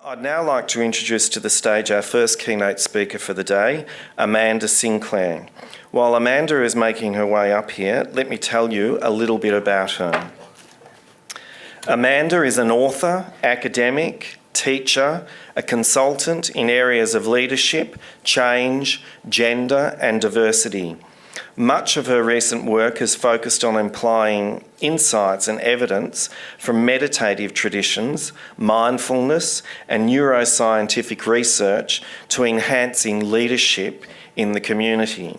I'd now like to introduce to the stage our first keynote speaker for the day, Amanda Sinclair. While Amanda is making her way up here, let me tell you a little bit about her. Amanda is an author, academic, teacher, a consultant in areas of leadership, change, gender and diversity. Much of her recent work has focused on applying insights and evidence from meditative traditions, mindfulness and neuroscientific research to enhancing leadership in the community.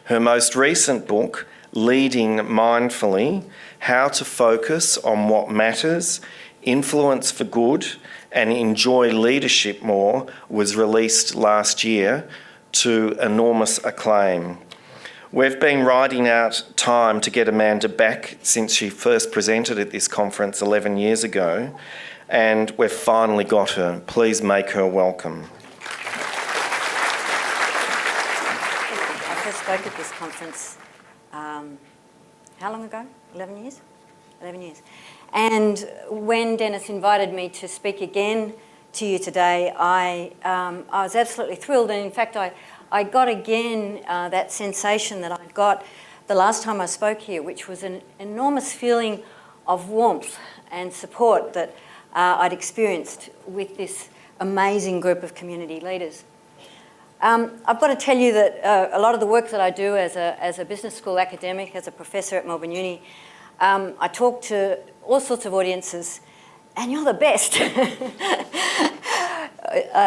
Her most recent book, Leading Mindfully: How to Focus on What Matters, Influence for Good and Enjoy Leadership More, was released last year to enormous acclaim. We've been riding out time to get Amanda back since she first presented at this conference 11 years ago, and we've finally got her. Please make her welcome. I first spoke at this conference, how long ago? 11 years? 11 years. And when Dennis invited me to speak again to you today, I was absolutely thrilled, and in fact I got again that sensation that I got the last time I spoke here, which was an enormous feeling of warmth and support that I'd experienced with this amazing group of community leaders. I've got to tell you that a lot of the work that I do as a business school academic, as a professor at Melbourne Uni, I talk to all sorts of audiences, and you're the best.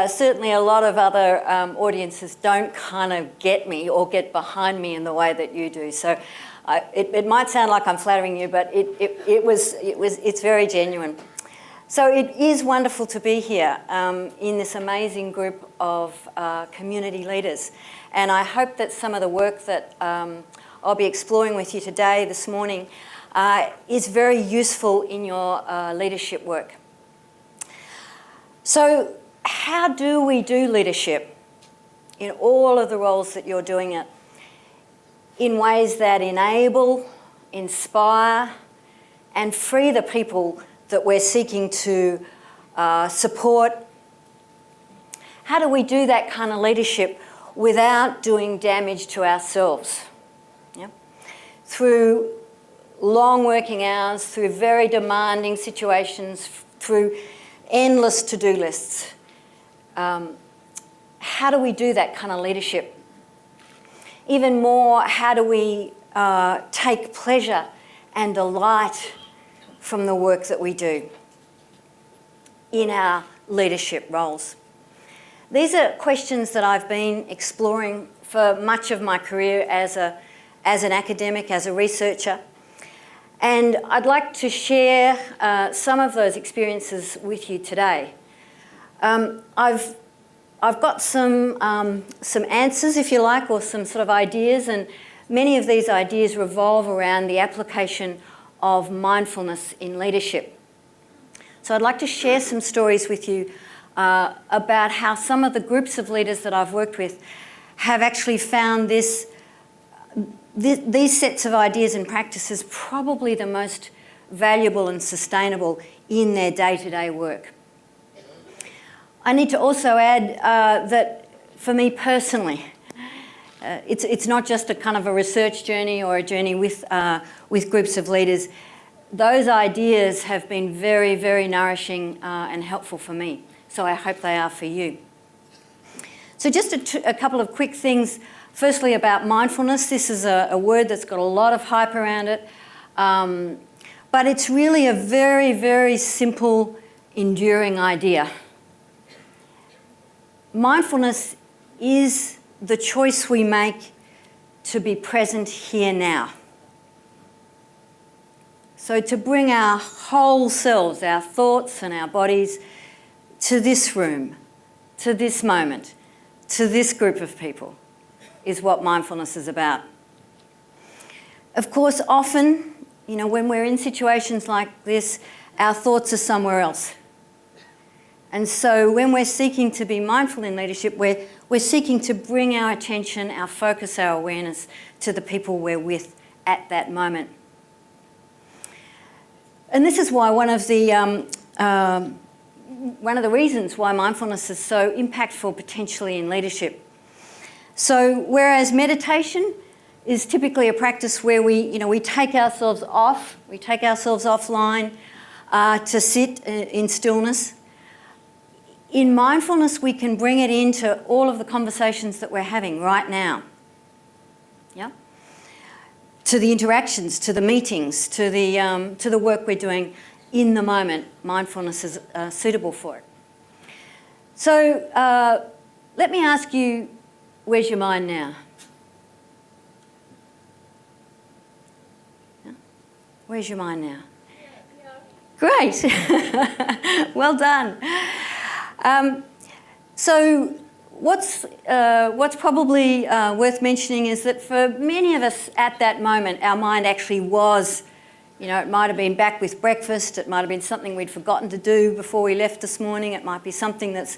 Certainly a lot of other audiences don't kind of get me or get behind me in the way that you do. So it might sound like I'm flattering you, but it's very genuine. So it is wonderful to be here in this amazing group of community leaders. And I hope that some of the work that I'll be exploring with you today, this morning, is very useful in your leadership work. So how do we do leadership in all of the roles that you're doing it, in ways that enable, inspire, and free the people that we're seeking to support? How do we do that kind of leadership without doing damage to ourselves? Yeah? Through long working hours, through very demanding situations, through endless to-do lists. How do we do that kind of leadership? Even more, how do we take pleasure and delight from the work that we do in our leadership roles? These are questions that I've been exploring for much of my career as an academic, as a researcher. And I'd like to share some of those experiences with you today. I've got some answers, if you like, or some sort of ideas, and many of these ideas revolve around the application of mindfulness in leadership. So I'd like to share some stories with you about how some of the groups of leaders that I've worked with have actually found these sets of ideas and practices probably the most valuable and sustainable in their day-to-day work. I need to also add that for me personally, it's not just a kind of a research journey or a journey with groups of leaders. Those ideas have been very, very nourishing and helpful for me. So I hope they are for you. So just a couple of quick things. Firstly, about mindfulness. This is a word that's got a lot of hype around it. But it's really a very, very simple, enduring idea. Mindfulness is the choice we make to be present here now. So to bring our whole selves, our thoughts and our bodies, to this room, to this moment, to this group of people, is what mindfulness is about. Of course, often, when we're in situations like this, our thoughts are somewhere else. And so when we're seeking to be mindful in leadership, we're seeking to bring our attention, our focus, our awareness to the people we're with at that moment. And this is why one of the one of the reasons why mindfulness is so impactful potentially in leadership. So whereas meditation is typically a practice where we take ourselves off, we take ourselves offline to sit in stillness, in mindfulness we can bring it into all of the conversations that we're having right now. Yeah? To the interactions, to the meetings, to the work we're doing in the moment. Mindfulness is suitable for it. So let me ask you, where's your mind now? Yeah? Where's your mind now? Great. Well done. So what's probably worth mentioning is that for many of us at that moment, our mind actually was, it might have been back with breakfast, it might have been something we'd forgotten to do before we left this morning, it might be something that's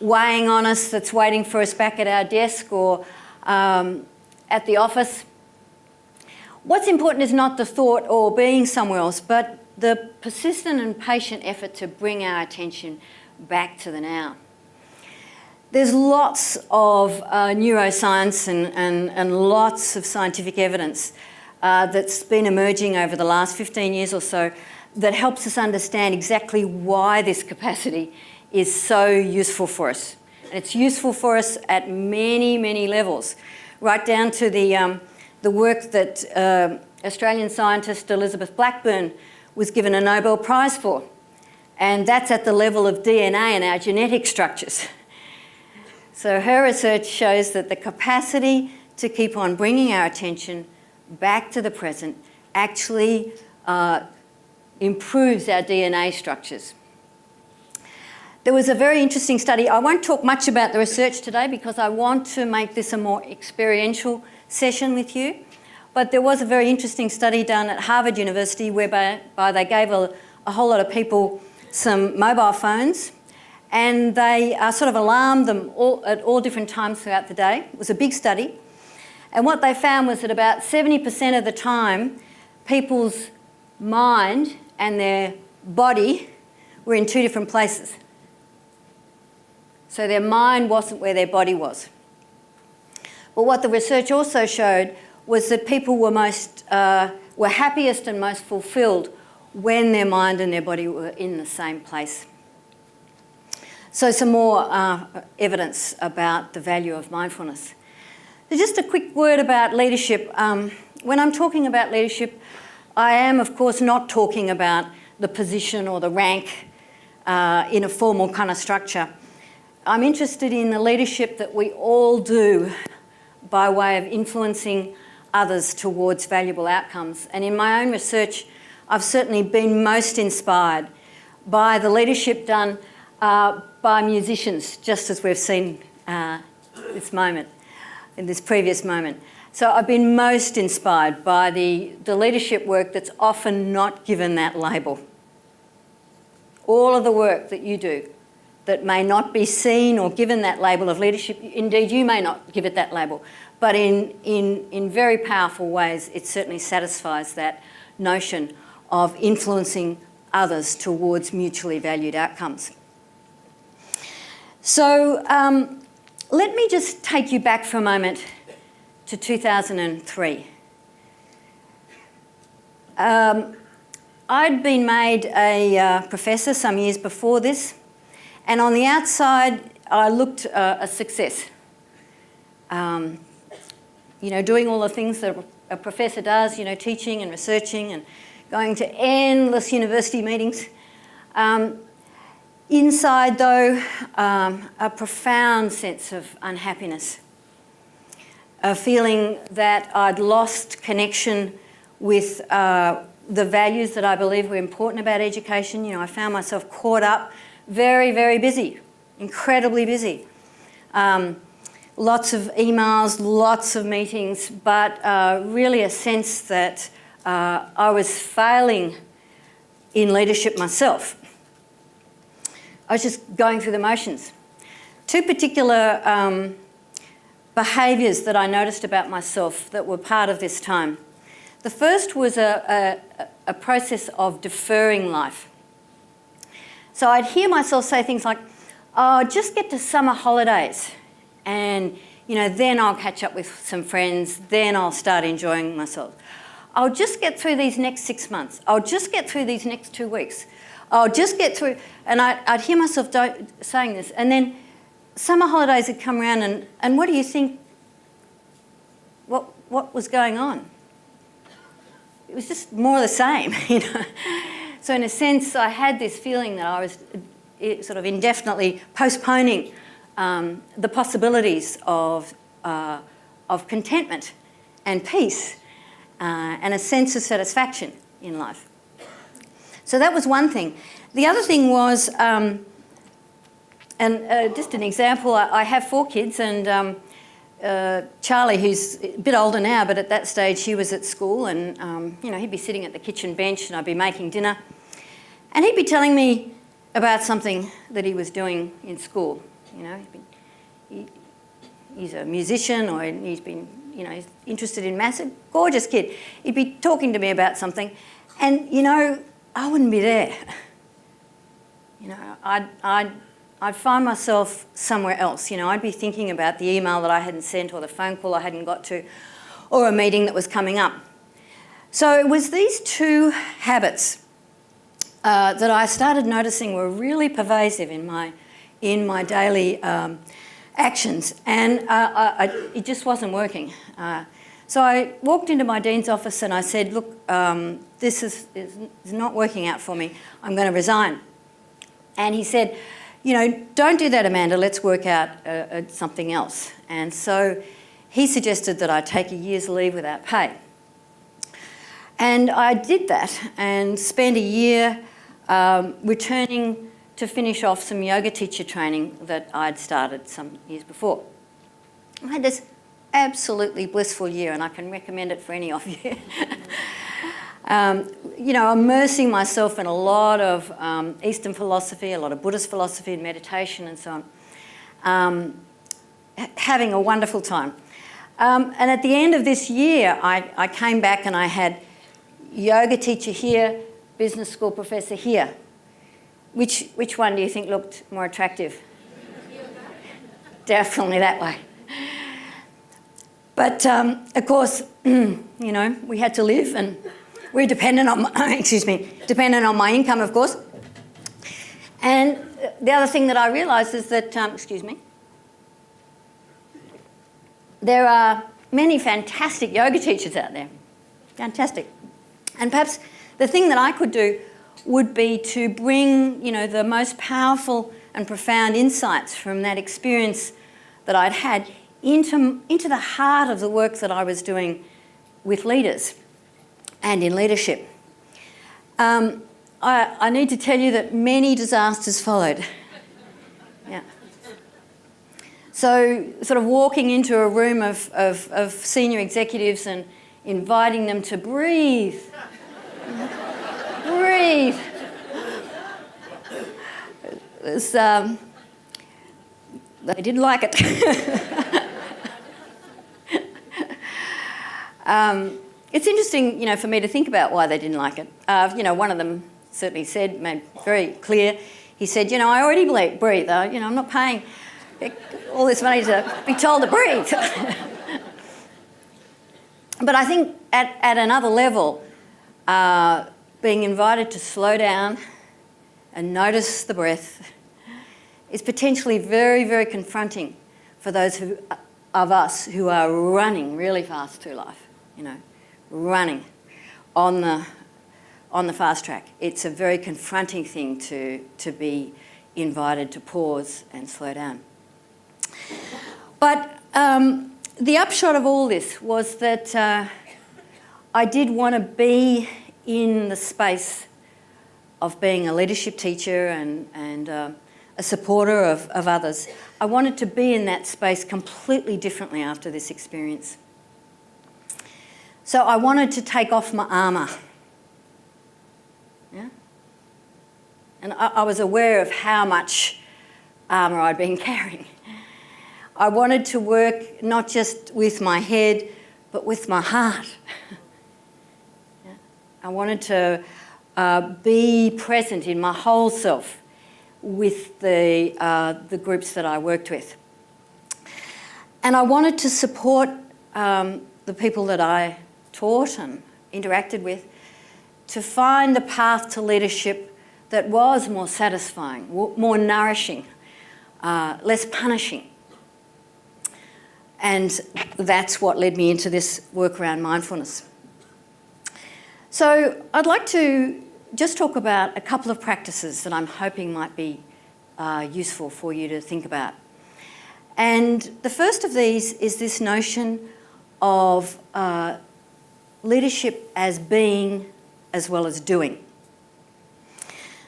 weighing on us, that's waiting for us back at our desk or at the office. What's important is not the thought or being somewhere else, but the persistent and patient effort to bring our attention back to the now. There's lots of neuroscience and lots of scientific evidence that's been emerging over the last 15 years or so that helps us understand exactly why this capacity is so useful for us. And it's useful for us at many, many levels, right down to the work that Australian scientist Elizabeth Blackburn was given a Nobel Prize for. And that's at the level of DNA and our genetic structures. So her research shows that the capacity to keep on bringing our attention back to the present actually improves our DNA structures. There was a very interesting study. I won't talk much about the research today because I want to make this a more experiential session with you. But there was a very interesting study done at Harvard University whereby they gave a whole lot of people some mobile phones and they sort of alarmed them at all different times throughout the day. It was a big study. And what they found was that about 70% of the time, people's mind and their body were in two different places. So their mind wasn't where their body was. But what the research also showed was that people were happiest and most fulfilled when their mind and their body were in the same place. So some more evidence about the value of mindfulness. Just a quick word about leadership. When I'm talking about leadership, I am, of course, not talking about the position or the rank in a formal kind of structure. I'm interested in the leadership that we all do by way of influencing others towards valuable outcomes. And in my own research, I've certainly been most inspired by the leadership done by musicians, just as we've seen this moment, in this previous moment. So I've been most inspired by the leadership work that's often not given that label. All of the work that you do that may not be seen or given that label of leadership, indeed you may not give it that label, but in very powerful ways it certainly satisfies that notion of influencing others towards mutually valued outcomes. So let me just take you back for a moment to 2003. I'd been made a professor some years before this, and on the outside I looked a success. Doing all the things that a professor does, teaching and researching and going to endless university meetings. Inside, though, a profound sense of unhappiness, a feeling that I'd lost connection with the values that I believe were important about education. I found myself caught up, very, very busy, incredibly busy. Lots of emails, lots of meetings, but really a sense that I was failing in leadership myself. I was just going through the motions. Two particular behaviours that I noticed about myself that were part of this time. The first was a process of deferring life. So I'd hear myself say things like, oh, just get to summer holidays and, then I'll catch up with some friends, then I'll start enjoying myself. I'll just get through these next 6 months. I'll just get through these next 2 weeks. I'll just get through, and I'd hear myself saying this, and then summer holidays would come around, and what do you think, what was going on? It was just more of the same, So in a sense, I had this feeling that I was sort of indefinitely postponing the possibilities of contentment and peace and a sense of satisfaction in life. So that was one thing. The other thing was, just an example, I have 4 kids, and Charlie, who's a bit older now, but at that stage he was at school, and he'd be sitting at the kitchen bench and I'd be making dinner, and he'd be telling me about something that he was doing in school. He's a musician, or he's been, he's interested in maths. A gorgeous kid. He'd be talking to me about something, and I wouldn't be there. I'd find myself somewhere else. I'd be thinking about the email that I hadn't sent, or the phone call I hadn't got to, or a meeting that was coming up. So it was these 2 habits that I started noticing were really pervasive in my daily actions, and it just wasn't working. So I walked into my dean's office and I said, look, this is not working out for me. I'm going to resign. And he said, don't do that, Amanda. Let's work out something else. And so he suggested that I take a year's leave without pay. And I did that and spent a year returning to finish off some yoga teacher training that I'd started some years before. I had this absolutely blissful year, and I can recommend it for any of you. Immersing myself in a lot of Eastern philosophy, a lot of Buddhist philosophy and meditation and so on. Having a wonderful time. And at the end of this year, I came back and I had yoga teacher here, business school professor here. Which one do you think looked more attractive? Definitely that way. But of course, we had to live, and we're dependent on dependent on my income, of course. And the other thing that I realised is that, there are many fantastic yoga teachers out there. Fantastic. And perhaps the thing that I could do would be to bring, the most powerful and profound insights from that experience that I'd had into the heart of the work that I was doing with leaders and in leadership. I need to tell you that many disasters followed. Yeah. So sort of walking into a room of senior executives and inviting them to breathe. Breathe. It was, they didn't like it. It's interesting, for me to think about why they didn't like it. One of them certainly said, made very clear, he said, I already breathe. I'm not paying all this money to be told to breathe. But I think at another level, being invited to slow down and notice the breath is potentially very, very confronting for those of us who are running really fast through life, running on the fast track. It's a very confronting thing to be invited to pause and slow down. But the upshot of all this was that I did want to be in the space of being a leadership teacher and a supporter of others. I wanted to be in that space completely differently after this experience. So I wanted to take off my armour. Yeah? And I was aware of how much armour I'd been carrying. I wanted to work not just with my head, but with my heart. Yeah? I wanted to be present in my whole self with the groups that I worked with. And I wanted to support the people that I taught and interacted with to find a path to leadership that was more satisfying, more nourishing, less punishing. And that's what led me into this work around mindfulness. So I'd like to just talk about a couple of practices that I'm hoping might be useful for you to think about. And the first of these is this notion of leadership as being as well as doing.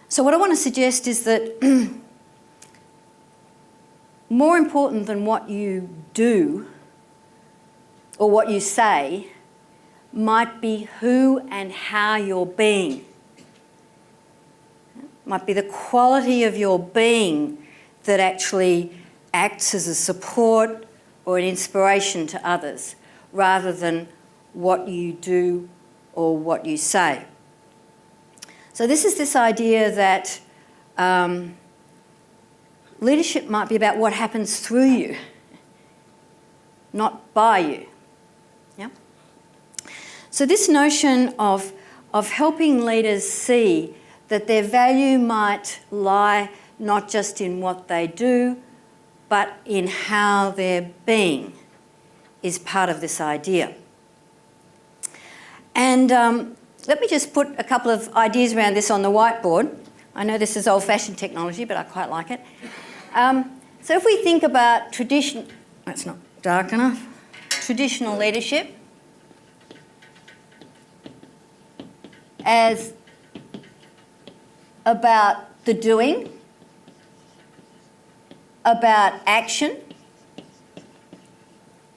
So what I want to suggest is that more important than what you do or what you say might be who and how you're being. Might be the quality of your being that actually acts as a support or an inspiration to others, rather than what you do or what you say. So this is this idea that leadership might be about what happens through you, not by you. Yeah? So this notion of helping leaders see that their value might lie not just in what they do, but in how they're being is part of this idea. And let me just put a couple of ideas around this on the whiteboard. I know this is old-fashioned technology, but I quite like it. So if we think about that's not dark enough, traditional leadership as about the doing, about action,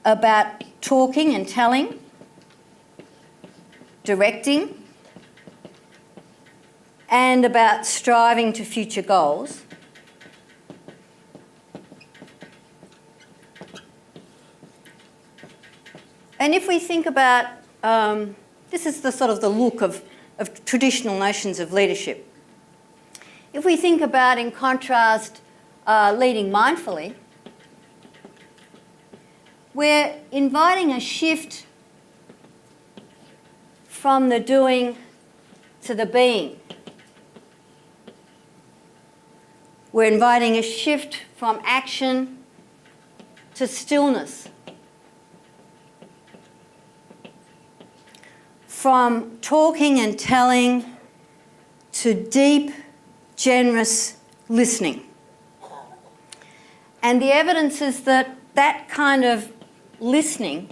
about talking and telling, directing, and about striving to future goals. And if we think about, this is the sort of the look of traditional notions of leadership. If we think about, in contrast, leading mindfully, we're inviting a shift from the doing to the being. We're inviting a shift from action to stillness. From talking and telling to deep, generous listening. And the evidence is that that kind of listening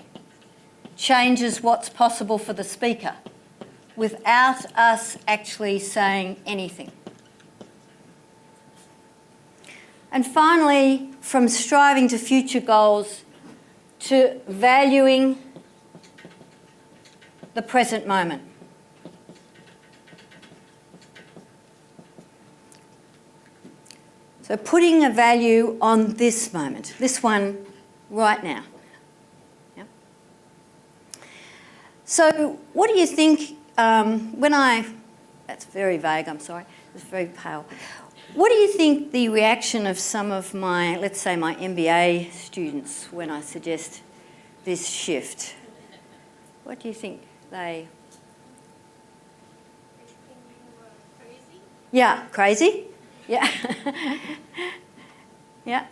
changes what's possible for the speaker without us actually saying anything. And finally, from striving to future goals to valuing the present moment. So putting a value on this moment, this one right now. Yeah. So what do you think, that's very vague, I'm sorry, it's very pale. What do you think the reaction of some of my, let's say my MBA students when I suggest this shift? What do you think they... Crazy? Yeah, crazy? Yeah. Yeah.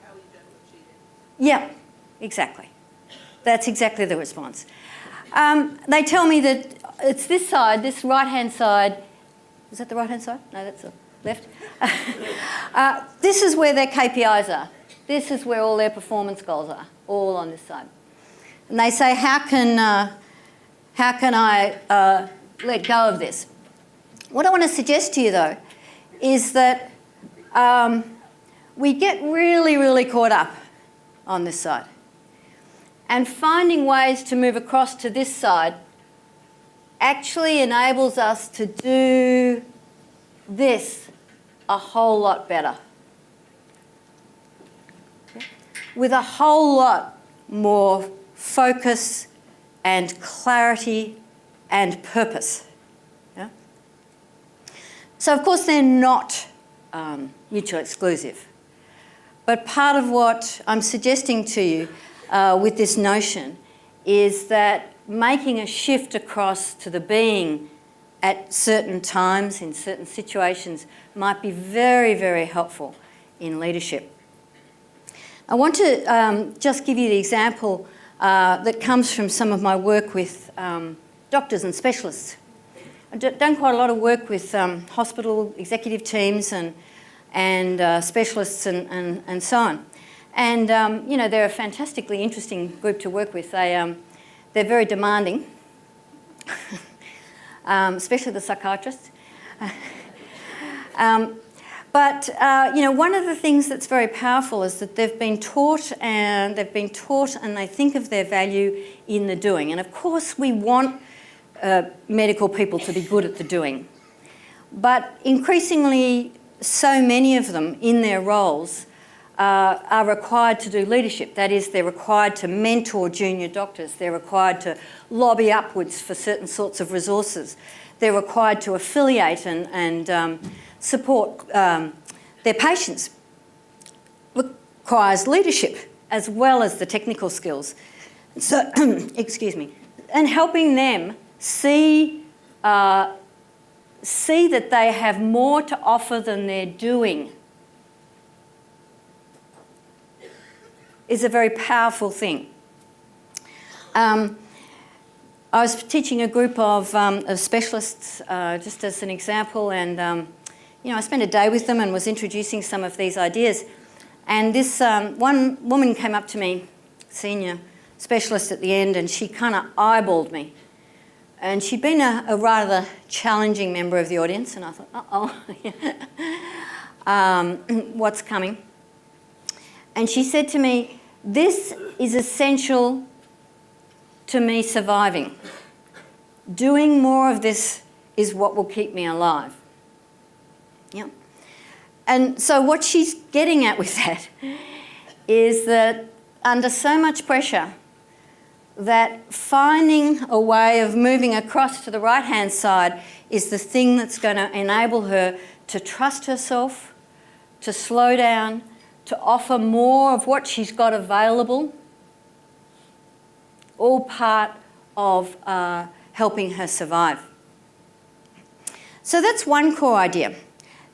How we done what she did. Yeah, exactly. That's exactly the response. They tell me that it's this side, this right-hand side. Is that the right-hand side? No, that's the left. This is where their KPIs are. This is where all their performance goals are, all on this side. And they say, how can I let go of this? What I want to suggest to you, though, is that we get really, really caught up on this side. And finding ways to move across to this side actually enables us to do this a whole lot better. With a whole lot more focus and clarity and purpose. Yeah? So of course they're not mutually exclusive. But part of what I'm suggesting to you with this notion is that making a shift across to the being at certain times, in certain situations, might be very, very helpful in leadership. I want to just give you the example that comes from some of my work with doctors and specialists. I've done quite a lot of work with hospital executive teams and specialists and so on. And, they're a fantastically interesting group to work with. They're very demanding, especially the psychiatrists. But one of the things that's very powerful is that they've been taught and they think of their value in the doing. And of course we want medical people to be good at the doing. But increasingly, so many of them in their roles are required to do leadership. That is, they're required to mentor junior doctors. They're required to lobby upwards for certain sorts of resources. They're required to affiliate and support their patients. Requires leadership as well as the technical skills. So, excuse me, and helping them see that they have more to offer than they're doing is a very powerful thing. I was teaching a group of specialists, just as an example, and I spent a day with them and was introducing some of these ideas. And this one woman came up to me, senior specialist at the end, and she kind of eyeballed me. And she'd been a rather challenging member of the audience, and I thought, what's coming? And she said to me, "This is essential to me surviving. Doing more of this is what will keep me alive." Yeah. And so what she's getting at with that is that under so much pressure, that finding a way of moving across to the right-hand side is the thing that's going to enable her to trust herself, to slow down, to offer more of what she's got available, all part of helping her survive. So that's one core idea,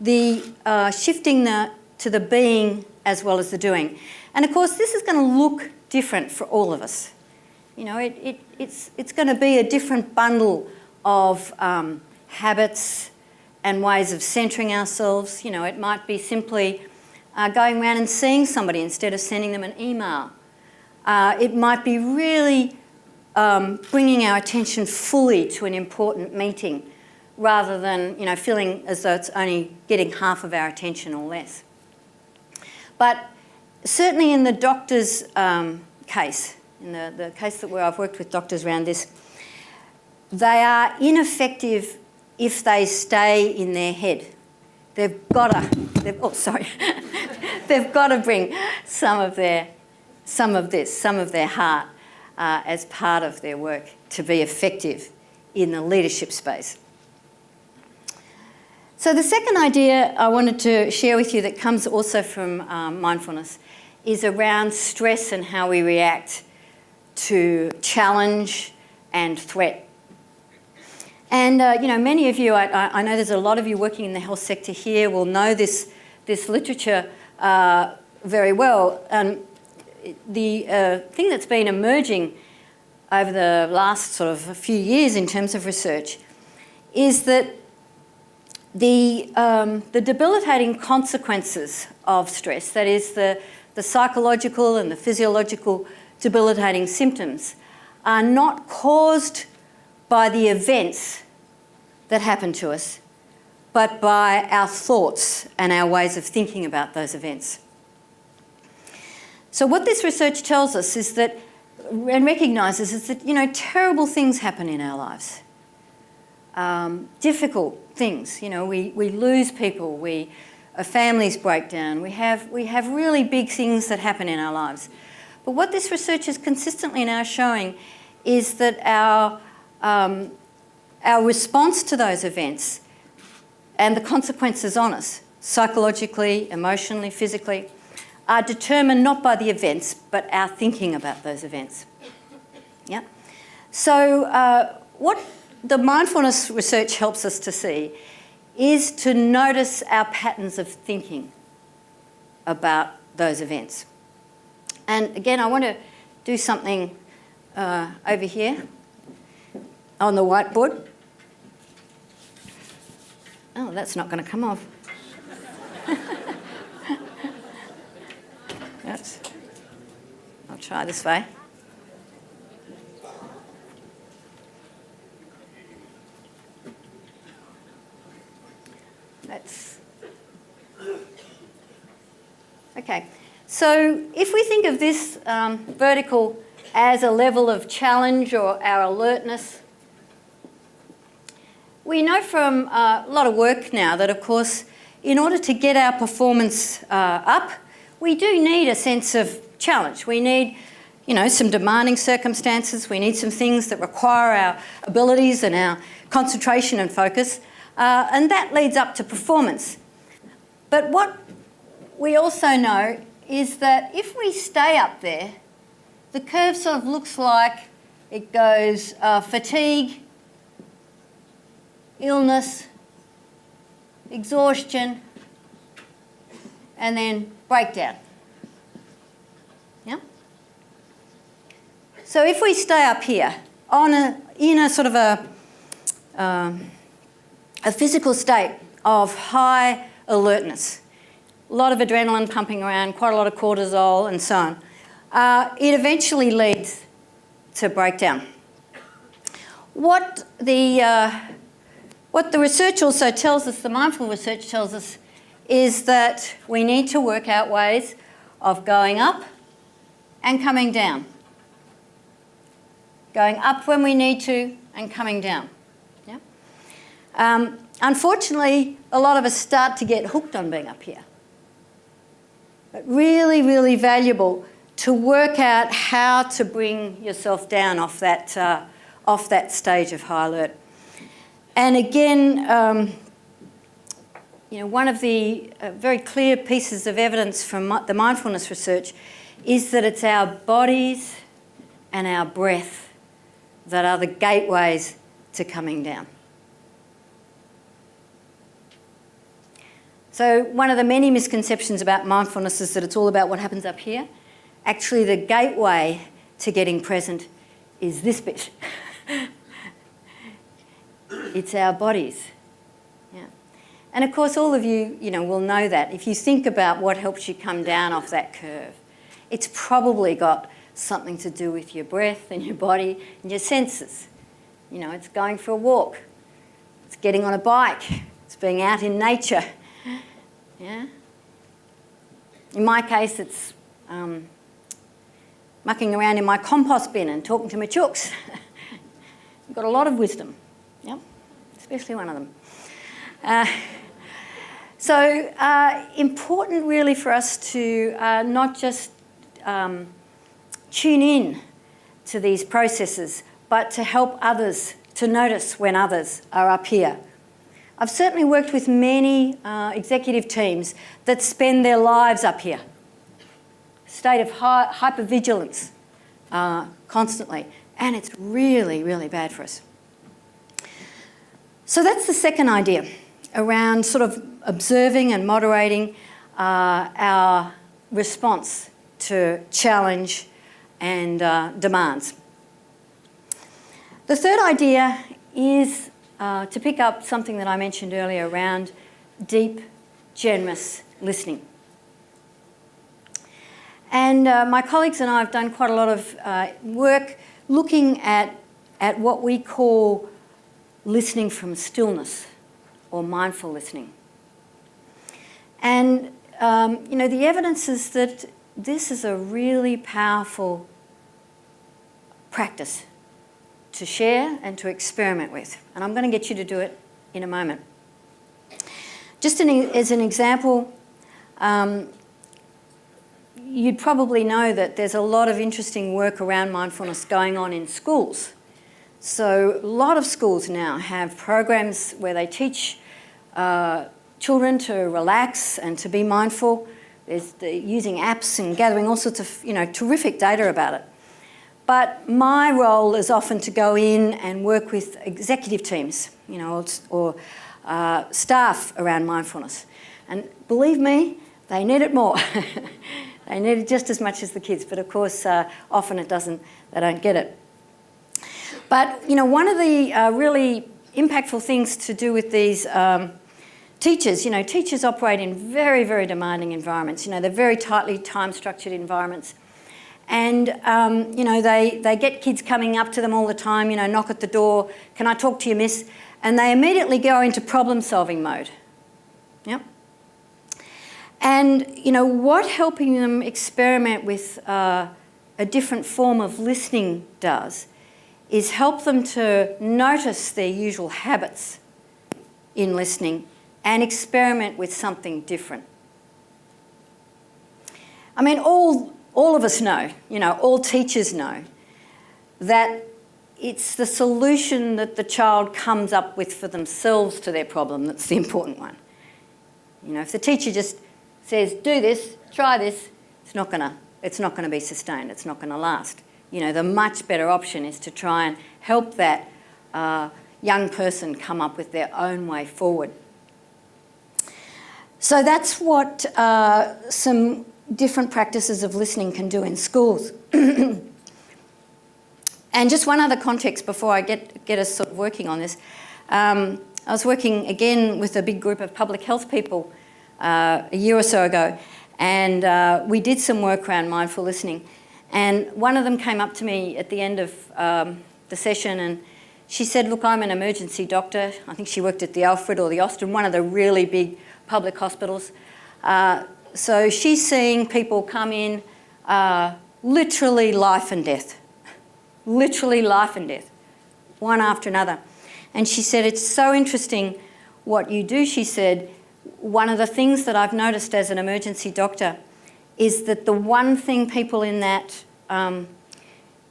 the shifting to the being as well as the doing. And of course, this is going to look different for all of us. It's going to be a different bundle of habits and ways of centering ourselves. It might be simply going around and seeing somebody instead of sending them an email. It might be really bringing our attention fully to an important meeting rather than, feeling as though it's only getting half of our attention or less. But certainly in the doctor's case, in the case where I've worked with doctors around this, they are ineffective if they stay in their head. They've got to bring some of their heart as part of their work to be effective in the leadership space. So the second idea I wanted to share with you that comes also from mindfulness is around stress and how we react to challenge and threat. And, many of you, I know there's a lot of you working in the health sector here will know this literature very well. And the thing that's been emerging over the last sort of a few years in terms of research is that the debilitating consequences of stress, that is the psychological and the physiological debilitating symptoms, are not caused by the events that happen to us, but by our thoughts and our ways of thinking about those events. So what this research tells us is that, and recognises, is that, terrible things happen in our lives. Difficult things, we lose people, our families break down, we have really big things that happen in our lives. But what this research is consistently now showing is that our response to those events and the consequences on us, psychologically, emotionally, physically, are determined not by the events, but our thinking about those events. Yeah. So what the mindfulness research helps us to see is to notice our patterns of thinking about those events. And again, I want to do something over here on the whiteboard. Oh, that's not going to come off. I'll try this way. Okay, so if we think of this vertical as a level of challenge or our alertness, we know from a lot of work now that, of course, in order to get our performance up, we do need a sense of challenge. We need, some demanding circumstances. We need some things that require our abilities and our concentration and focus, and that leads up to performance. But what we also know is that if we stay up there, the curve sort of looks like it goes fatigue, illness, exhaustion, and then breakdown. Yeah? So if we stay up here in a sort of a physical state of high alertness, a lot of adrenaline pumping around, quite a lot of cortisol and so on, it eventually leads to breakdown. What the research also tells us, the mindful research tells us, is that we need to work out ways of going up and coming down. Going up when we need to and coming down. Yeah? Unfortunately, a lot of us start to get hooked on being up here. But really, really valuable to work out how to bring yourself down off that stage of high alert. And again, one of the very clear pieces of evidence from the mindfulness research is that it's our bodies and our breath that are the gateways to coming down. So one of the many misconceptions about mindfulness is that it's all about what happens up here. Actually, the gateway to getting present is this bit. It's our bodies. Yeah. And of course, all of you, will know that. If you think about what helps you come down off that curve, it's probably got something to do with your breath and your body and your senses. It's going for a walk. It's getting on a bike. It's being out in nature. Yeah. In my case, it's mucking around in my compost bin and talking to my chooks. I've got a lot of wisdom. Yep. Especially one of them. So important really for us to not just tune in to these processes, but to help others to notice when others are up here. I've certainly worked with many executive teams that spend their lives up here, state of hypervigilance constantly, and it's really, really bad for us. So that's the second idea around sort of observing and moderating our response to challenge and demands. The third idea is to pick up something that I mentioned earlier around deep, generous listening. And my colleagues and I have done quite a lot of work looking at what we call listening from stillness or mindful listening. And, the evidence is that this is a really powerful practice to share and to experiment with. And I'm going to get you to do it in a moment. Just as an example, you'd probably know that there's a lot of interesting work around mindfulness going on in schools. So a lot of schools now have programs where they teach children to relax and to be mindful. There's using apps and gathering all sorts of, terrific data about it. But my role is often to go in and work with executive teams, or staff around mindfulness. And believe me, they need it more. They need it just as much as the kids, but of course, often they don't get it. But, one of the really impactful things to do with these teachers, teachers operate in very, very demanding environments. They're very tightly time-structured environments. And, they get kids coming up to them all the time, knock at the door, "Can I talk to you, miss?" And they immediately go into problem-solving mode. Yep. And, what helping them experiment with a different form of listening does is help them to notice their usual habits in listening and experiment with something different. I mean, all of us know, all teachers know, that it's the solution that the child comes up with for themselves to their problem that's the important one. If the teacher just says, "Do this, try this," it's not gonna be sustained. It's not gonna last. The much better option is to try and help that young person come up with their own way forward. So that's what some different practices of listening can do in schools. And just one other context before I get us sort of working on this. I was working again with a big group of public health people a year or so ago, and we did some work around mindful listening. And one of them came up to me at the end of the session, and she said, "Look, I'm an emergency doctor." I think she worked at the Alfred or the Austin, one of the really big public hospitals. So she's seeing people come in literally life and death. Literally life and death, one after another. And she said, "It's so interesting what you do," she said. "One of the things that I've noticed as an emergency doctor is that the one thing people in that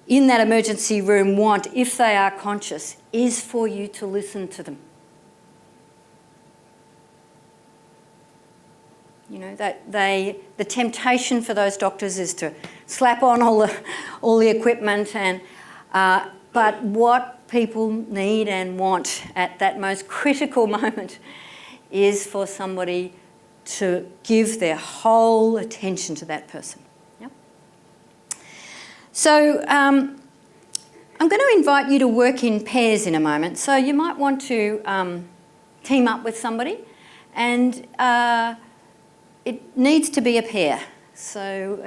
emergency room want, if they are conscious, is for you to listen to them." The temptation for those doctors is to slap on all the equipment, and but what people need and want at that most critical moment is for somebody to give their whole attention to that person. Yep. So I'm going to invite you to work in pairs in a moment. So you might want to team up with somebody, and it needs to be a pair. So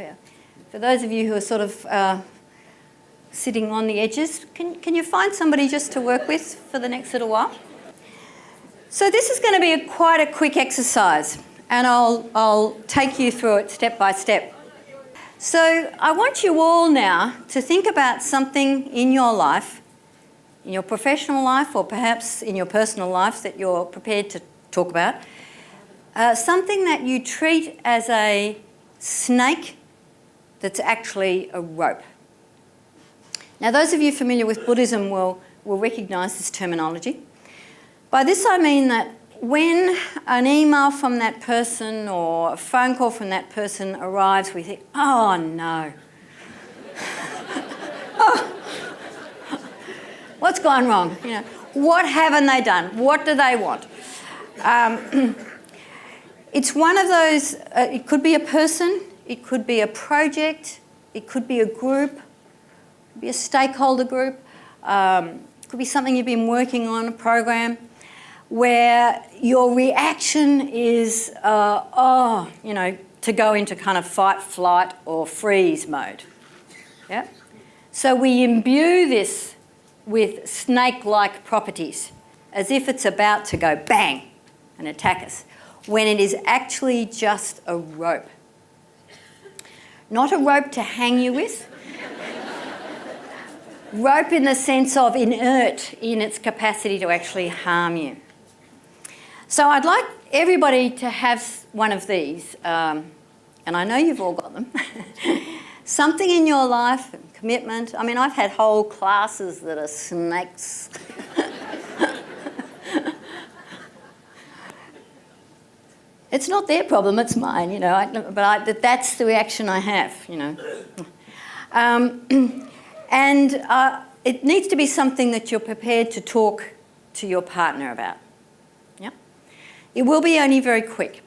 for those of you who are sort of sitting on the edges, can you find somebody just to work with for the next little while? So this is going to be quite a quick exercise, and I'll take you through it step by step. So I want you all now to think about something in your life, in your professional life, or perhaps in your personal life that you're prepared to talk about, something that you treat as a snake that's actually a rope. Now, those of you familiar with Buddhism will recognise this terminology. By this I mean that when an email from that person or a phone call from that person arrives, we think, "Oh no, oh, what's gone wrong? What haven't they done? What do they want?" It's one of those, it could be a person, it could be a project, it could be a group, it could be a stakeholder group, it could be something you've been working on, a program, where your reaction is, to go into kind of fight, flight or freeze mode. Yeah? So we imbue this with snake-like properties, as if it's about to go bang and attack us, when it is actually just a rope. Not a rope to hang you with. Rope in the sense of inert in its capacity to actually harm you. So I'd like everybody to have one of these, and I know you've all got them. Something in your life, commitment. I mean, I've had whole classes that are snakes. It's not their problem, it's mine, you know, that's the reaction I have, you know. It needs to be something that you're prepared to talk to your partner about. Yeah? It will be only very quick.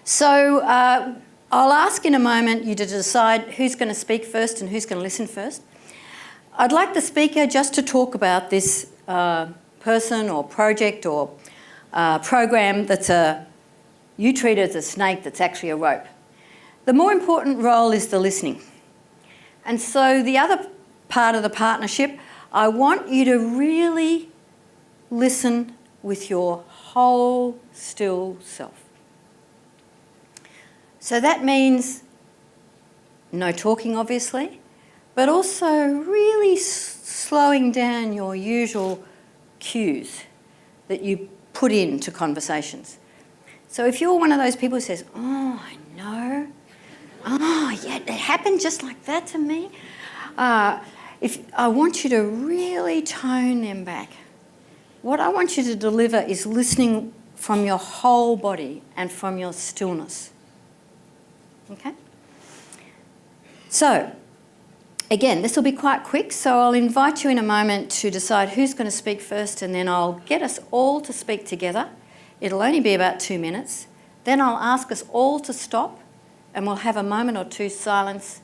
So I'll ask in a moment you to decide who's going to speak first and who's going to listen first. I'd like the speaker just to talk about this person or project or program that's you treat it as a snake that's actually a rope. The more important role is the listening. And so the other part of the partnership, I want you to really listen with your whole still self. So that means no talking, obviously, but also really slowing down your usual cues that you put into conversations. So if you're one of those people who says, oh, I know, oh, yeah, it happened just like that to me, if I want you to really tone them back. What I want you to deliver is listening from your whole body and from your stillness. Okay? So, again, this will be quite quick, so I'll invite you in a moment to decide who's going to speak first, and then I'll get us all to speak together. It'll only be about 2 minutes. Then I'll ask us all to stop, and we'll have a moment or two silence,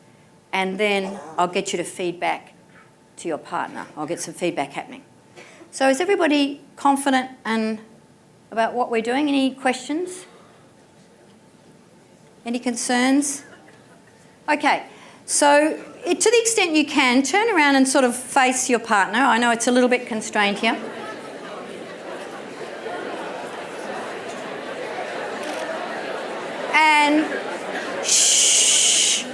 and then I'll get you to feedback to your partner. I'll get some feedback happening. So is everybody confident and about what we're doing? Any questions? Any concerns? Okay, so to the extent you can, turn around and sort of face your partner. I know it's a little bit constrained here. And shh,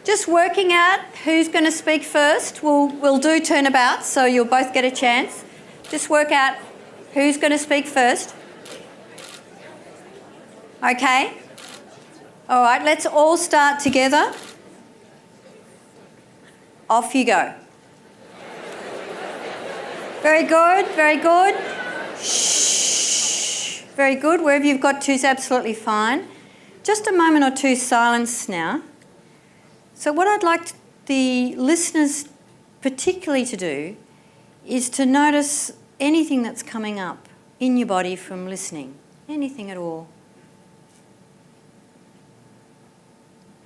just working out who's going to speak first. We'll do turnabout, so you'll both get a chance. Just work out who's going to speak first. Okay. All right, let's all start together. Off you go. Very good, very good. Shh. Very good. Wherever you've got to is absolutely fine. Just a moment or two silence now. So what I'd like the listeners particularly to do is to notice anything that's coming up in your body from listening. Anything at all.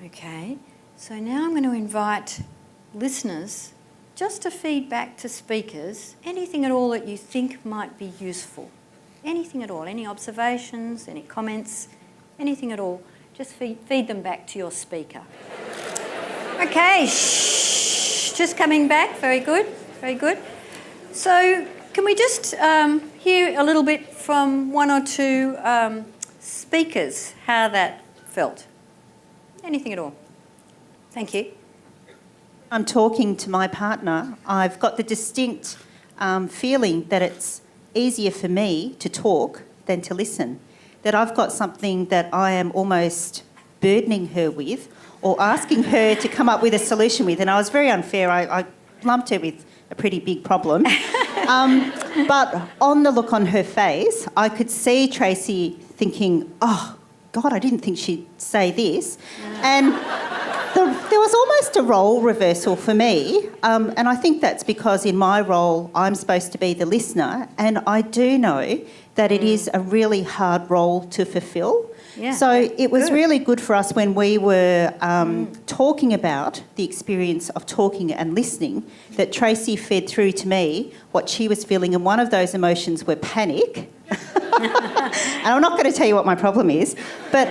Okay, so now I'm going to invite listeners just to feed back to speakers anything at all that you think might be useful. Anything at all, any observations, any comments, anything at all. Just feed them back to your speaker. Okay, shh, just coming back. Very good, very good. So can we just hear a little bit from one or two speakers how that felt? Anything at all. Thank you. I'm talking to my partner. I've got the distinct feeling that it's easier for me to talk than to listen. That I've got something that I am almost burdening her with or asking her to come up with a solution with. And I was very unfair. I lumped her with a pretty big problem. But on the look on her face, I could see Tracy thinking, oh, God, I didn't think she'd say this. And there was almost a role reversal for me. And I think that's because in my role, I'm supposed to be the listener. And I do know that it is a really hard role to fulfil. Yeah, so it was good. really good for us when we were talking about the experience of talking and listening, that Tracy fed through to me what she was feeling. And one of those emotions were panic. And I'm not going to tell you what my problem is, but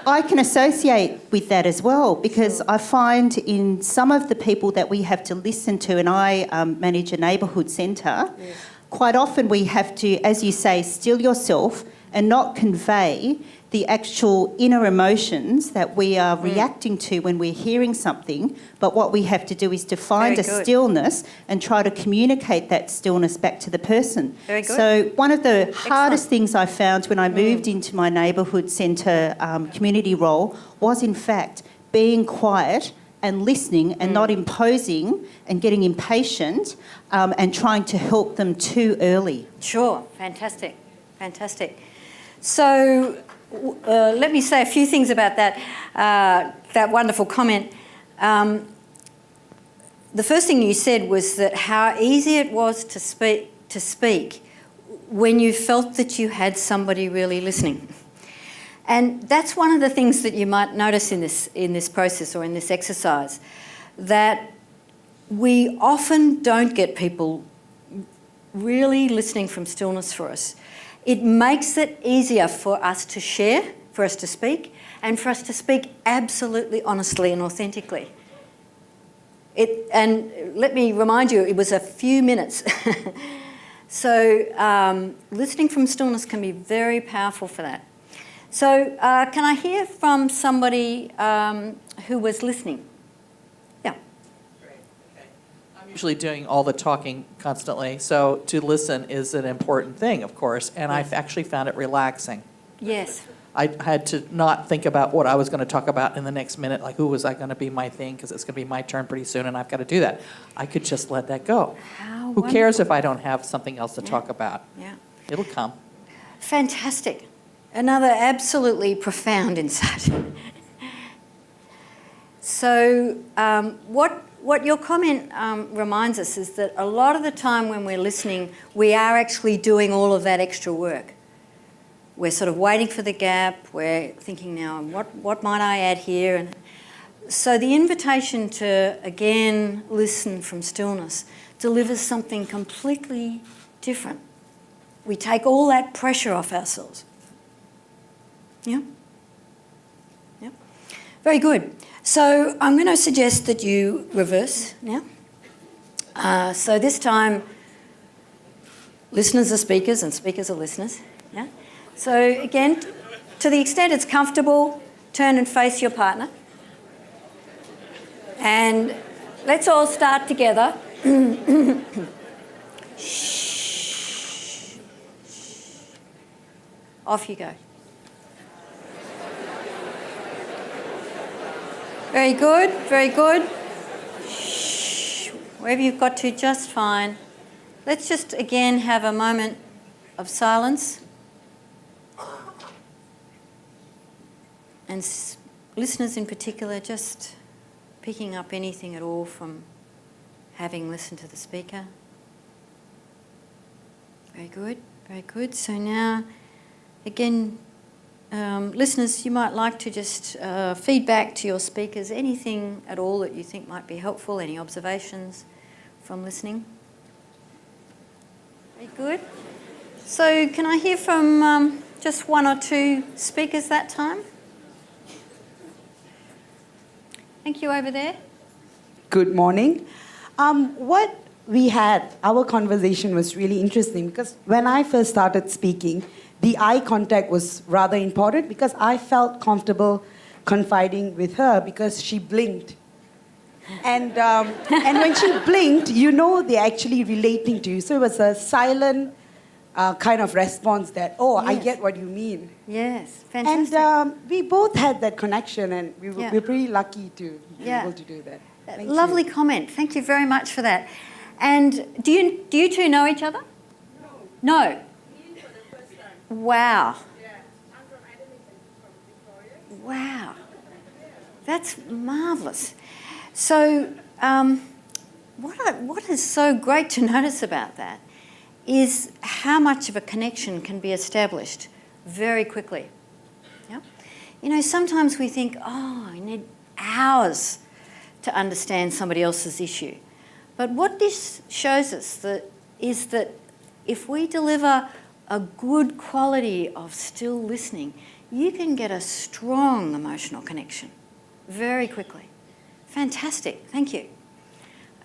I can associate with that as well, because I find in some of the people that we have to listen to, and I manage a neighbourhood centre, quite often we have to, as you say, still yourself and not convey the actual inner emotions that we are reacting to when we're hearing something, but what we have to do is to find a stillness and try to communicate that stillness back to the person. Very good. So one of the hardest things I found when I moved into my neighbourhood centre community role was, in fact, being quiet and listening and not imposing and getting impatient and trying to help them too early. Sure, fantastic, fantastic. So let me say a few things about that wonderful comment. The first thing you said was that how easy it was to speak when you felt that you had somebody really listening. And that's one of the things that you might notice in this process or in this exercise, that we often don't get people really listening from stillness for us. It makes it easier for us to share, for us to speak, and for us to speak absolutely honestly and authentically. And let me remind you, it was a few minutes. So listening from stillness can be very powerful for that. So can I hear from somebody who was listening? Yeah. Great. Okay. I'm usually doing all the talking constantly, so to listen is an important thing, of course, and I've actually found it relaxing. Yes. I had to not think about what I was going to talk about in the next minute, like who was I going to be my thing, because it's going to be my turn pretty soon and I've got to do that. I could just let that go. How Who cares wonderful. if I don't have something else to talk about? Yeah. It'll come. Fantastic. Another absolutely profound insight. So what your comment reminds us is that a lot of the time when we're listening, we are actually doing all of that extra work. We're sort of waiting for the gap. We're thinking now, what might I add here? And so the invitation to, again, listen from stillness delivers something completely different. We take all that pressure off ourselves. Yeah? Yeah. Very good. So I'm going to suggest that you reverse now. So this time, listeners are speakers and speakers are listeners. Yeah? So again, to the extent it's comfortable, turn and face your partner. And let's all start together. Shh. Off you go. Very good, very good. Shh. Wherever you've got to, just fine. Let's just again have a moment of silence. And listeners in particular, just picking up anything at all from having listened to the speaker. Very good, very good. So now, again, listeners, you might like to just feedback to your speakers anything at all that you think might be helpful, any observations from listening. Very good. So can I hear from just one or two speakers that time? Thank you over there. Good morning. What we had, our conversation was really interesting because when I first started speaking, the eye contact was rather important because I felt comfortable confiding with her because she blinked. And when she blinked, you know they're actually relating to you. So it was a silent kind of response that, oh, yes. I get what you mean. Yes, fantastic. And we both had that connection and Yeah. we're pretty lucky to be Yeah. able to do that. Thank Lovely you. comment. Thank you very much for that. And do you two know each other? No. No? Wow. Yeah, I'm from Debilitating, from Victoria. Wow. That's marvellous. So what is so great to notice about that is how much of a connection can be established very quickly. Yeah? You know, sometimes we think, oh, I need hours to understand somebody else's issue. But what this shows us is that if we deliver a good quality of still listening, you can get a strong emotional connection very quickly. Fantastic, thank you.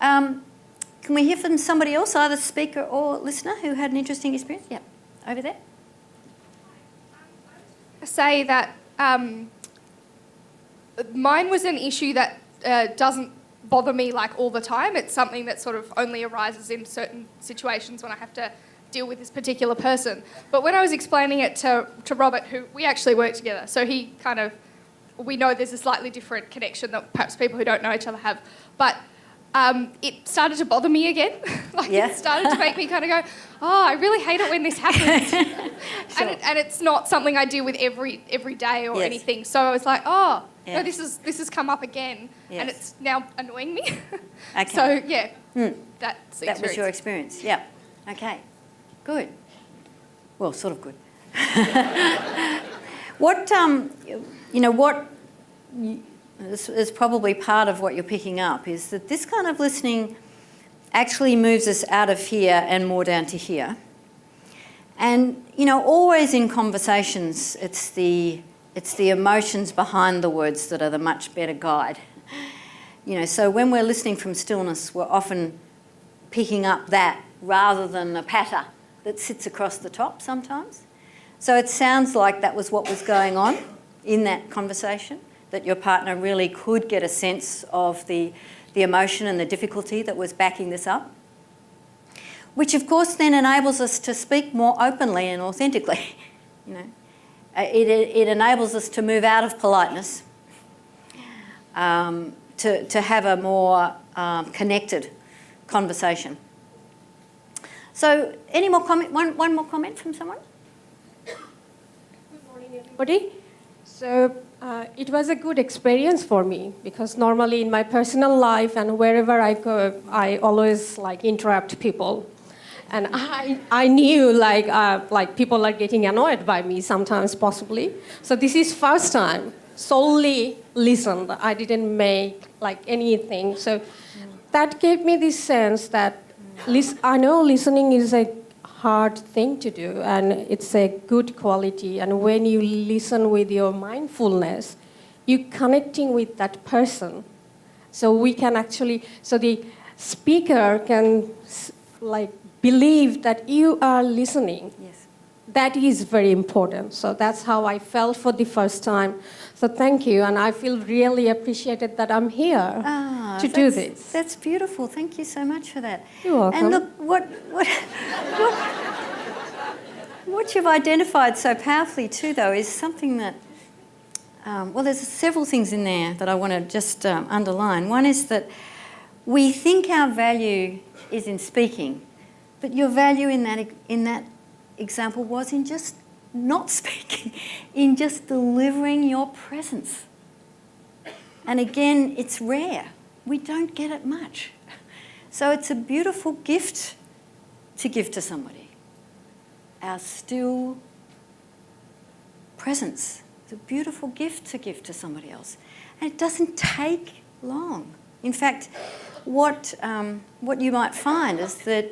Can we hear from somebody else, either speaker or listener, who had an interesting experience? Yeah, over there. Say that mine was an issue that doesn't bother me like all the time. It's something that sort of only arises in certain situations when I have to deal with this particular person. But when I was explaining it to Robert, who we actually work together, so he we know there's a slightly different connection that perhaps people who don't know each other have. But it started to bother me again. It started to make me kind of go, oh, I really hate it when this happens. Sure. And it's not something I deal with every day or anything. So I was like, oh, no, this has come up again, and it's now annoying me. Okay. So that's the That was your experience. experience, yeah. Okay, good. Well, sort of good. What this is probably part of what you're picking up is that this kind of listening actually moves us out of here and more down to here. And, always in conversations, it's the emotions behind the words that are the much better guide. So when we're listening from stillness, we're often picking up that rather than the patter that sits across the top sometimes. So it sounds like that was what was going on in that conversation, that your partner really could get a sense of the emotion and the difficulty that was backing this up, which of course then enables us to speak more openly and authentically. It enables us to move out of politeness, to have a more connected conversation. So any more comment? One more comment from someone? Good morning, everybody. So it was a good experience for me because normally in my personal life and wherever I go, I always interrupt people. And I knew people are getting annoyed by me sometimes possibly. So this is first time solely listened. I didn't make anything. So that gave me this sense that I know listening is a hard thing to do and it's a good quality. And when you listen with your mindfulness, you're connecting with that person. So we can so the speaker can believe that you are listening. Yes. That is very important. So that's how I felt for the first time. So thank you, and I feel really appreciated that I'm here to do this. That's beautiful. Thank you so much for that. You're welcome. And look, what you've identified so powerfully too, though, is something that, there's several things in there that I want to just underline. One is that we think our value is in speaking, but your value in that example was in just not speaking, in just delivering your presence. And again, it's rare. We don't get it much. So it's a beautiful gift to give to somebody. Our still presence. It's a beautiful gift to give to somebody else. And it doesn't take long. In fact, what you might find is that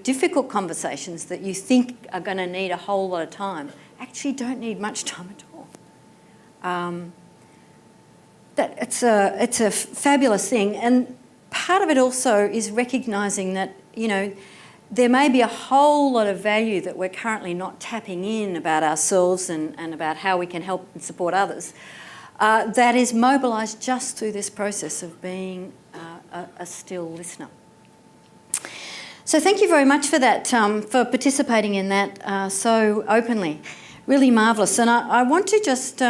difficult conversations that you think are going to need a whole lot of time actually don't need much time at all. That it's a fabulous thing, and part of it also is recognising that there may be a whole lot of value that we're currently not tapping in about ourselves and about how we can help and support others. That is mobilised just through this process of being a still listener. So thank you very much for that, for participating in that so openly. Really marvellous. And I want to just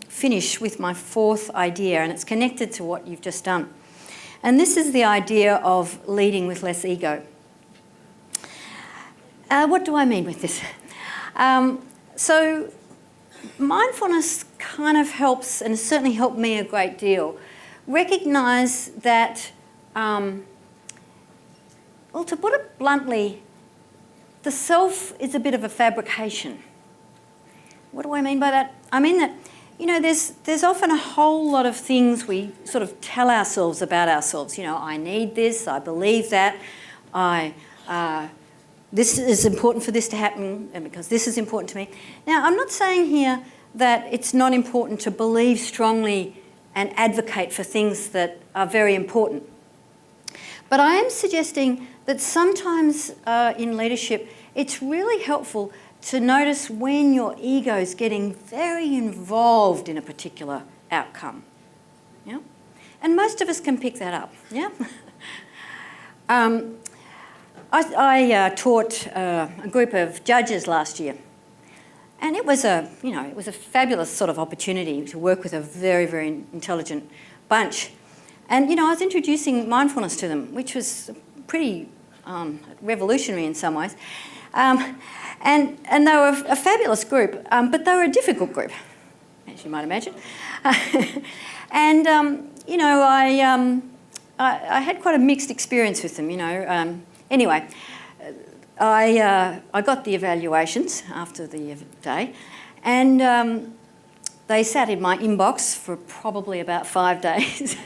finish with my fourth idea, and it's connected to what you've just done. And this is the idea of leading with less ego. What do I mean with this? So mindfulness kind of helps, and has certainly helped me a great deal, recognise that well, to put it bluntly, the self is a bit of a fabrication. What do I mean by that? I mean that, there's often a whole lot of things we sort of tell ourselves about ourselves. I need this, I believe that, this is important for this to happen, and because this is important to me. Now, I'm not saying here that it's not important to believe strongly and advocate for things that are very important. But I am suggesting that sometimes in leadership, it's really helpful to notice when your ego is getting very involved in a particular outcome. Yeah? And most of us can pick that up. Yeah? I taught a group of judges last year, and it was a fabulous sort of opportunity to work with a very, very intelligent bunch. And, I was introducing mindfulness to them, which was pretty revolutionary in some ways. And they were a fabulous group, but they were a difficult group, as you might imagine. And, I had quite a mixed experience with them, Anyway, I got the evaluations after the day, and they sat in my inbox for probably about 5 days,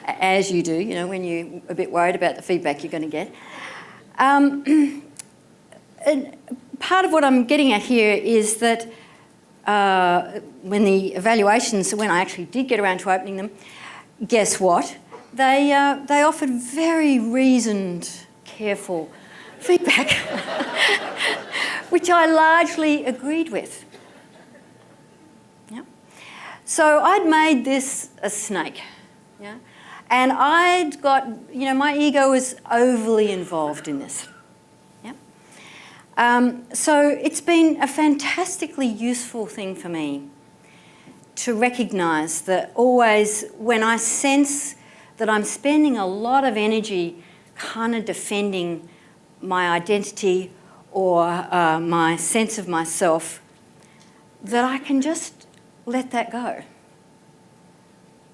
as you do, when you're a bit worried about the feedback you're going to get. And part of what I'm getting at here is that when I actually did get around to opening them, guess what? They offered very reasoned, careful feedback, which I largely agreed with. Yeah. So I'd made this a snake, yeah, and I'd got, my ego was overly involved in this. So it's been a fantastically useful thing for me to recognise that always when I sense that I'm spending a lot of energy kind of defending my identity or my sense of myself, that I can just let that go.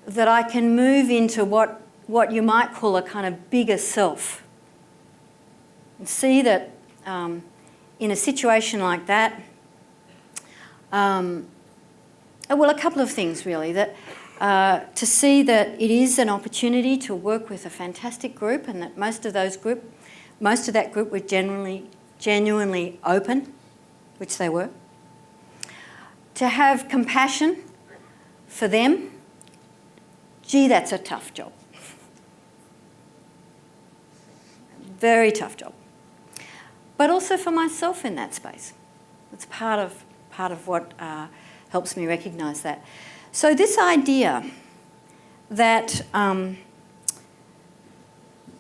That I can move into what you might call a kind of bigger self. And see that in a situation like that, well, a couple of things really. That to see that it is an opportunity to work with a fantastic group, and that most of that group were genuinely open, which they were. To have compassion for them, gee, that's a tough job. Very tough job. But also for myself in that space. It's part of what helps me recognise that. So this idea that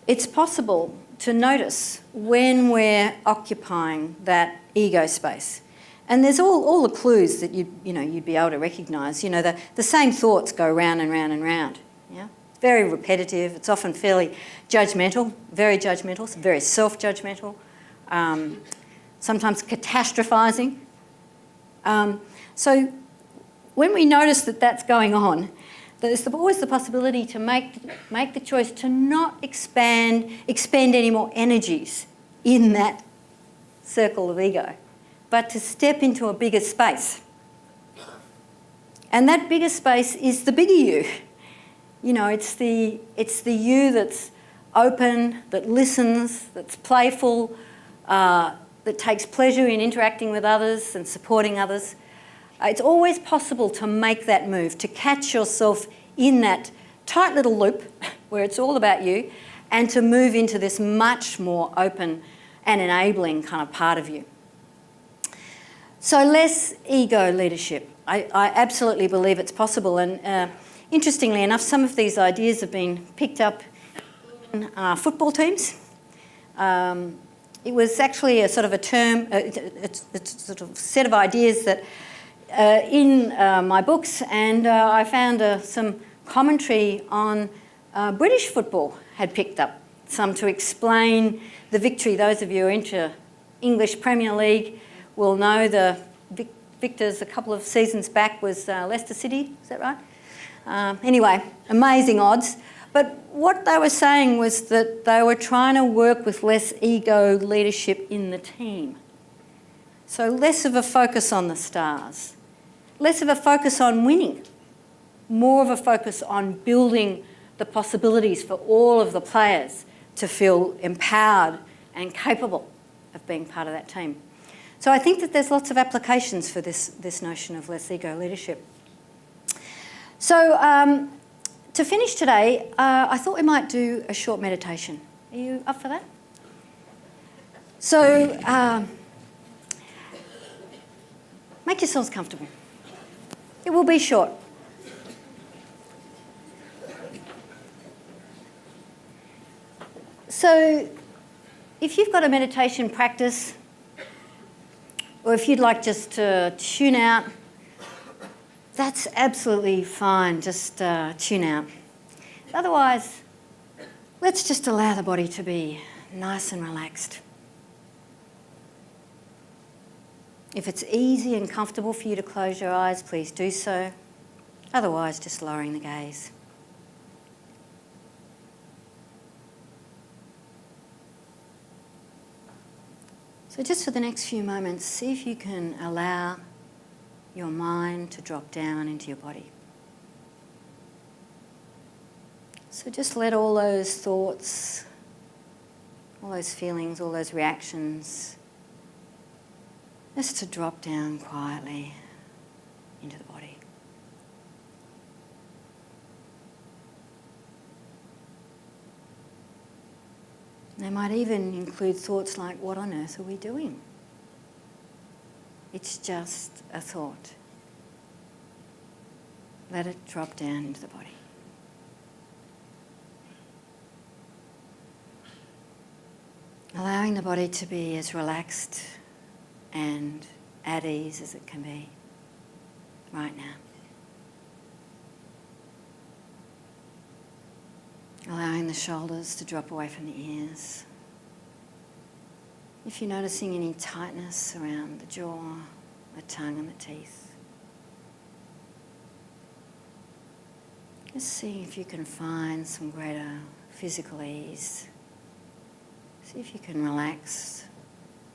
it's possible to notice when we're occupying that ego space. And there's all the clues that you'd be able to recognise. The same thoughts go round and round and round. Yeah, very repetitive. It's often fairly judgmental, very judgmental, very self-judgmental. Sometimes catastrophising. So when we notice that that's going on, there's always the possibility to make the choice to not expend any more energies in that circle of ego, but to step into a bigger space. And that bigger space is the bigger you. It's the you that's open, that listens, that's playful, that takes pleasure in interacting with others and supporting others. It's always possible to make that move, to catch yourself in that tight little loop where it's all about you, and to move into this much more open and enabling kind of part of you. So less ego leadership. I absolutely believe it's possible, and interestingly enough, some of these ideas have been picked up in football teams. It was actually a sort of a term, it's a sort of set of ideas that in my books, and I found some commentary on British football had picked up some to explain the victory. Those of you who are into English Premier League will know the victors a couple of seasons back was Leicester City, is that right? Anyway, amazing odds. But what they were saying was that they were trying to work with less ego leadership in the team. So less of a focus on the stars, less of a focus on winning, more of a focus on building the possibilities for all of the players to feel empowered and capable of being part of that team. So I think that there's lots of applications for this notion of less ego leadership. So to finish today, I thought we might do a short meditation. Are you up for that? So make yourselves comfortable. It will be short. So if you've got a meditation practice, or if you'd like just to tune out, that's absolutely fine, just tune out. otherwise, let's just allow the body to be nice and relaxed. If it's easy and comfortable for you to close your eyes, please do so. Otherwise, just lowering the gaze. So just for the next few moments, see if you can allow your mind to drop down into your body. So just let all those thoughts, all those feelings, all those reactions, just to drop down quietly into the body. They might even include thoughts like, what on earth are we doing? It's just a thought. Let it drop down into the body. Allowing the body to be as relaxed and at ease as it can be right now. Allowing the shoulders to drop away from the ears. If you're noticing any tightness around the jaw, the tongue and the teeth, just see if you can find some greater physical ease. See if you can relax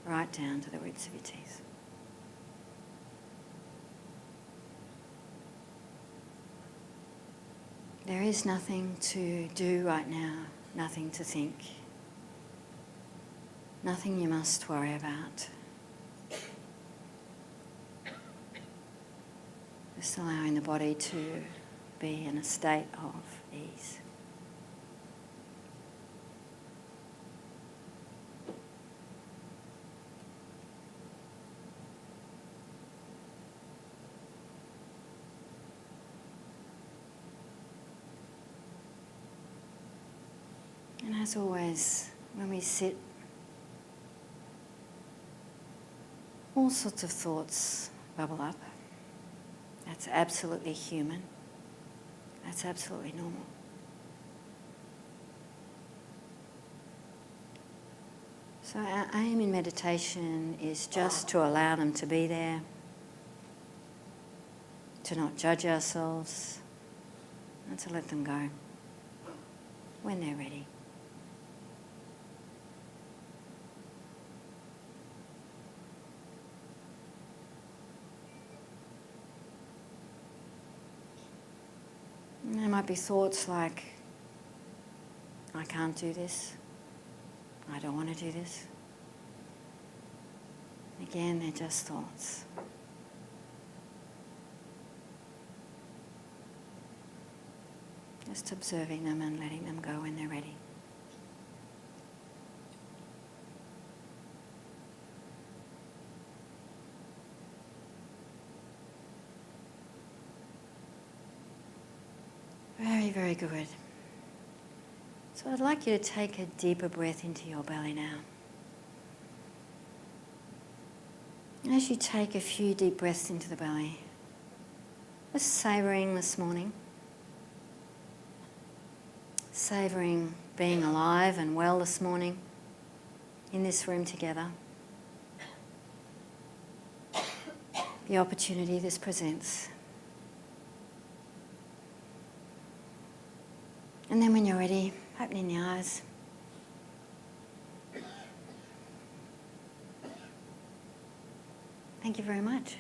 right down to the roots of your teeth. There is nothing to do right now, nothing to think, nothing you must worry about. Just allowing the body to be in a state of ease. And as always, when we sit, all sorts of thoughts bubble up. That's absolutely human. That's absolutely normal. So our aim in meditation is just to allow them to be there, to not judge ourselves, and to let them go when they're ready. And there might be thoughts like, I can't do this, I don't want to do this. Again, they're just thoughts. Just observing them and letting them go when they're ready. Very, very good. So I'd like you to take a deeper breath into your belly now. And as you take a few deep breaths into the belly, just savouring this morning, savouring being alive and well this morning in this room together, the opportunity this presents. And then when you're ready, opening the eyes. Thank you very much.